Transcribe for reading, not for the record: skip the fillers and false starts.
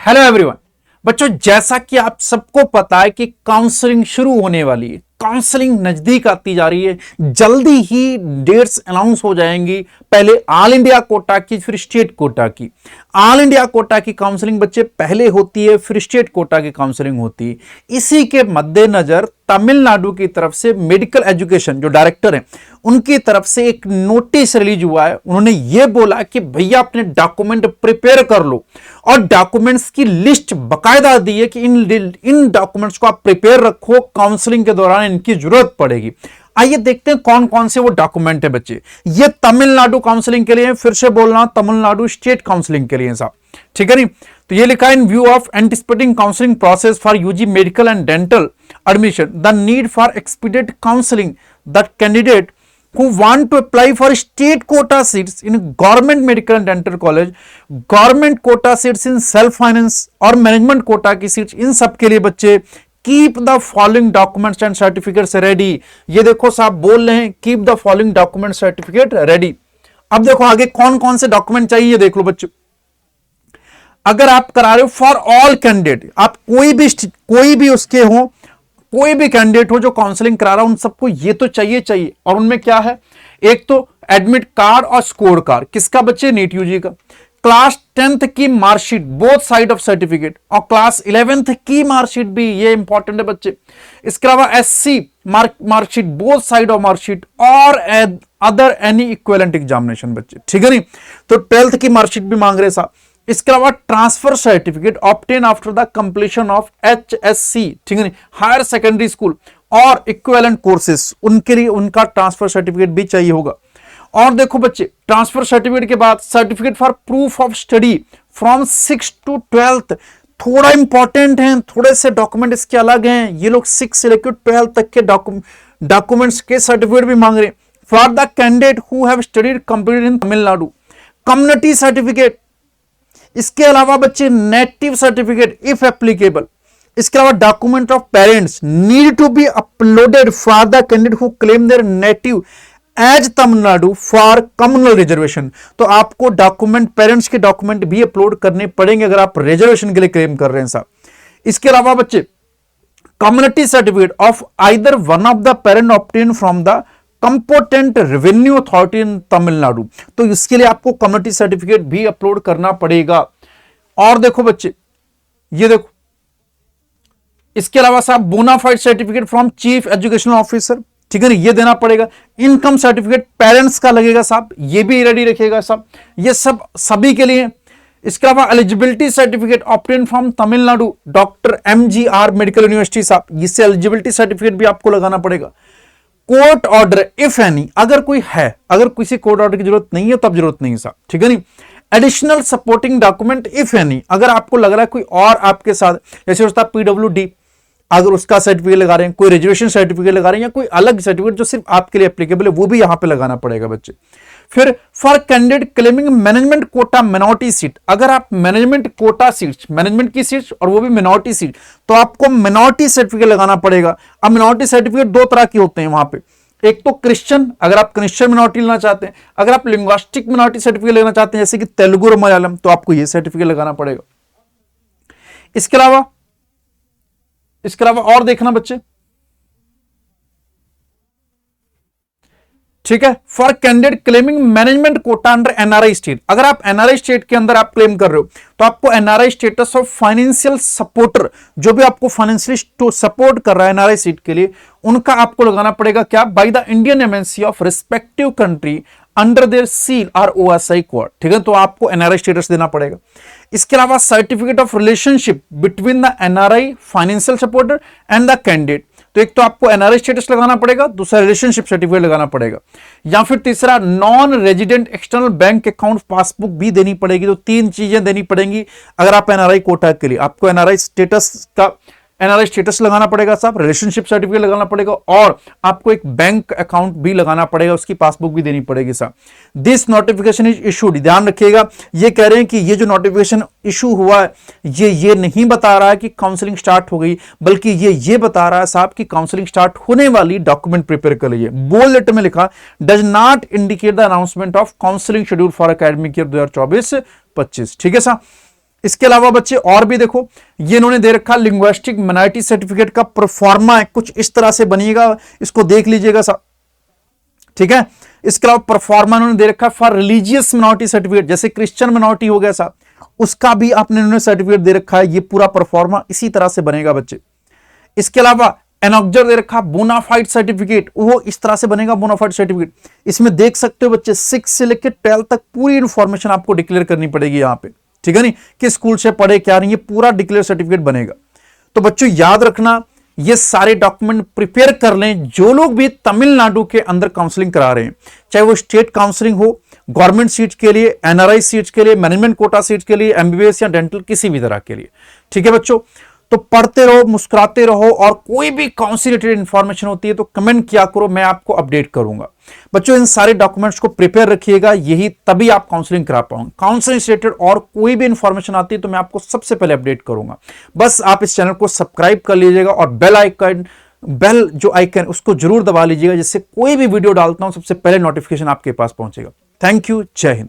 Hello everyone. बच्चों, जैसा कि आप सबको पता है कि काउंसलिंग शुरू होने वाली है, काउंसलिंग नजदीक आती जा रही है। जल्दी ही डेट्स अनाउंस हो जाएंगी। पहले ऑल इंडिया कोटा की, फिर स्टेट कोटा की। ऑल इंडिया कोटा की काउंसलिंग बच्चे पहले होती है, फिर स्टेट कोटा की काउंसलिंग होती है। इसी के मद्देनजर तमिलनाडु की तरफ से मेडिकल एजुकेशन जो डायरेक्टर हैं उनकी तरफ से एक नोटिस रिलीज हुआ है। उन्होंने ये बोला कि भैया अपने डॉक्यूमेंट प्रिपेयर कर लो, और डॉक्यूमेंट्स की लिस्ट बकायदा दी है कि इन डॉक्यूमेंट्स को आप प्रिपेयर रखो, काउंसलिंग के दौरान इनकी जरूरत पड़ेगी। आइए देखते हैं कौन कौन से वो डॉक्यूमेंट है बच्चे। ये तमिलनाडु काउंसलिंग के लिए, फिर से बोल रहा हूं, तमिलनाडु स्टेट काउंसलिंग के लिए साहब, ठीक है नहीं। तो ये लिखा है, in view of anticipating counselling process for UG medical and dental admission, the need for expedite counseling, the candidate who want to apply for state quota seats in government medical and dental college, government quota seats in self finance और management quota की seats, इन सब के लिए बच्चे keep the following documents and certificates ready. ये देखो साहब बोल रहे हैं keep the following document certificate ready. अब देखो आगे कौन कौन से डॉक्यूमेंट चाहिए, देख लो बच्चों। अगर आप करा रहे हो फॉर ऑल कैंडिडेट, आप कोई भी उसके हो, कोई भी कैंडिडेट हो जो काउंसलिंग करा रहा है, उन सबको ये तो चाहिए। और उनमें क्या है, एक तो एडमिट कार्ड और स्कोर कार्ड, किसका बच्चे, नीट यूजी का। क्लास 10th की marksheet, both side of certificate, और क्लास 11th की मार्कशीट भी, ये इंपॉर्टेंट है बच्चे। इसके अलावा SC marksheet, both side of marksheet, और अदर एनी इक्विवेलेंट एग्जामिनेशन बच्चे, ठीक है नहीं। तो 12th की मार्कशीट भी मांग रहे साहब। इसके अलावा transfer certificate obtain after the completion of HSC, ठीक है नहीं, हायर सेकेंडरी स्कूल और इक्विवेलेंट कोर्सेस, उनके लिए उनका ट्रांसफर सर्टिफिकेट भी चाहिए होगा। और देखो बच्चे, ट्रांसफर सर्टिफिकेट के बाद certificate for proof of study from 6th to 12th, थोड़ा इंपॉर्टेंट है, थोड़े से डॉक्यूमेंट इसके अलग हैं। ये लोग 6 से लेकर 12 तक के डॉक्यूमेंट्स के सर्टिफिकेट भी मांग रहे हैं। For the candidate who have studied completed in Tamil Nadu, community certificate. इसके अलावा बच्चे नेटिव सर्टिफिकेट इफ एप्लीकेबल। इसके अलावा document of parents need to be uploaded for the candidate who claim their native as Tamil Nadu for communal reservation. तो आपको document, parents के document भी upload करने पड़ेंगे अगर आप रिजर्वेशन के लिए क्लेम कर रहे हैं साहब। इसके अलावा बच्चे community certificate of either one of the parent obtain from the competent revenue authority in Tamil Nadu, तो इसके लिए आपको कम्युनिटी सर्टिफिकेट भी अपलोड करना पड़ेगा। और देखो बच्चे, ये देखो, इसके अलावा साहब bonafide certificate from chief educational officer, ठीक है ना, ये देना पड़ेगा। इनकम सर्टिफिकेट पेरेंट्स का लगेगा साहब, ये भी रेडी रखिएगा साहब, ये सब सभी के लिए। इसके अलावा eligibility certificate obtain from Tamil Nadu doctor MGR medical university साहब, इससे एलिजिबिलिटी सर्टिफिकेट भी आपको लगाना पड़ेगा। कोर्ट ऑर्डर इफ एनी, अगर कोई है, अगर किसी कोर्ट ऑर्डर की जरूरत नहीं है तब जरूरत नहीं साहब, ठीक है नहीं। Additional supporting document if any, अगर आपको लग रहा है कोई और आपके साथ, जैसे होता है PWD, अगर उसका सर्टिफिकेट लगा रहे हैं, कोई रेजुएशन सर्टिफिकेट लगा रहे हैं, या कोई अलग सर्टिफिकेट जो सिर्फ आपके लिए एप्लीकेबल है, वो भी यहां पे लगाना पड़ेगा बच्चे। फिर for candidate claiming management quota minority seat, अगर आप मैनेजमेंट कोटा सीट, मैनेजमेंट की सीट और वो भी मिनॉरिटी सीट, तो आपको मिनॉरिटी सर्टिफिकेट लगाना पड़ेगा। अब मिनॉरिटी सर्टिफिकेट दो तरह के होते हैं वहां पे, एक तो क्रिश्चियन, अगर आप क्रिश्चियन मिनॉरिटी लेना चाहते हैं, अगर आप लिंग्विस्टिक मिनॉरिटी सर्टिफिकेट लेना चाहते हैं जैसे कि तेलुगु और मलयालम, तो आपको ये सर्टिफिकेट लगाना पड़ेगा। इसके अलावा और देखना बच्चे, ठीक है, for candidate claiming management quota under NRI state, अगर आप NRI स्टेट के अंदर आप क्लेम कर रहे हो तो आपको NRI status of financial supporter, जो भी आपको फाइनेंशियली सपोर्ट कर रहा है NRI सीट के लिए, उनका आपको लगाना पड़ेगा क्या, by the Indian MNC of respective country under their seal और OSI कोड, ठीक है, तो आपको NRI स्टेटस देना पड़ेगा। इसके अलावा certificate of relationship between the NRI financial supporter and the candidate, तो एक तो आपको NRI स्टेटस लगाना पड़ेगा, दूसरा रिलेशनशिप सर्टिफिकेट लगाना पड़ेगा, या फिर तीसरा non resident external bank account passbook भी देनी पड़ेगी। तो 3 चीजें देनी पड़ेंगी अगर आप NRI कोटा के लिए। आपको NRI स्टेटस लगाना पड़ेगा साहब, रिलेशनशिप सर्टिफिकेट लगाना पड़ेगा, और आपको एक बैंक अकाउंट भी लगाना पड़ेगा, उसकी पासबुक भी देनी पड़ेगी साहब। दिस नोटिफिकेशन इज इशूड, ध्यान रखिएगा, ये कह रहे हैं कि ये जो नोटिफिकेशन इशू हुआ है, ये नहीं बता रहा है कि काउंसलिंग स्टार्ट हो गई, बल्कि ये बता रहा है साहब कि काउंसलिंग स्टार्ट होने वाली, डॉक्यूमेंट प्रिपेयर कर लीजिए। बोल्ड लेटर में लिखा, does not indicate the announcement of counselling schedule for academic year 2024-25, ठीक है साहब। इसके अलावा बच्चे और भी देखो, ये इन्होंने दे रखा लिंग्विस्टिक माइनॉरिटी सर्टिफिकेट का प्रोफार्मा है, कुछ इस तरह से बनिएगा, इसको देख लीजिएगा साहब, ठीक है। इसके अलावा परफॉर्मा इन्होंने दे रखा फॉर रिलीजियस मिनॉरिटी सर्टिफिकेट, जैसे क्रिश्चियन मिनॉरिटी हो गया साहब, उसका भी आपने इन्होंने सर्टिफिकेट दे रखा है, ये पूरा परफॉर्मा इसी तरह से बनेगा बच्चे। इसके अलावा एनॉक्जर दे रखा बोनाफाइड सर्टिफिकेट, वो इस तरह से बनेगा बोनाफाइड सर्टिफिकेट। इसमें देख सकते हो बच्चे 6 से लेकर 12 तक पूरी इंफॉर्मेशन आपको डिक्लेयर करनी पड़ेगी यहां पे, ठीक है नहीं, किस स्कूल से पढ़े क्या नहीं, ये पूरा डिक्लेयर सर्टिफिकेट बनेगा। तो बच्चों याद रखना, ये सारे डॉक्यूमेंट प्रिपेयर कर लें जो लोग भी तमिलनाडु के अंदर काउंसलिंग करा रहे हैं, चाहे वो स्टेट काउंसलिंग हो, गवर्नमेंट सीट के लिए, एनआरआई सीट के लिए, मैनेजमेंट कोटा सीट के लिए, एमबीबीएस या डेंटल, किसी भी तरह के लिए, ठीक है बच्चों। तो पढ़ते रहो, मुस्कुराते रहो, और कोई भी काउंसिल रिलेटेड इंफॉर्मेशन होती है तो कमेंट किया करो, मैं आपको अपडेट करूंगा। बच्चों इन सारे डॉक्यूमेंट्स को प्रिपेयर रखिएगा, यही तभी आप काउंसलिंग करा पाओगे। काउंसलिंग से रिलेटेड और कोई भी इंफॉर्मेशन आती है तो मैं आपको सबसे पहले अपडेट करूंगा। बस आप इस चैनल को सब्सक्राइब कर लीजिएगा और बेल जो आइकन उसको जरूर दबा लीजिएगा, जिससे कोई भी वीडियो डालता हूं सबसे पहले नोटिफिकेशन आपके पास पहुंचेगा। थैंक यू, जय हिंद।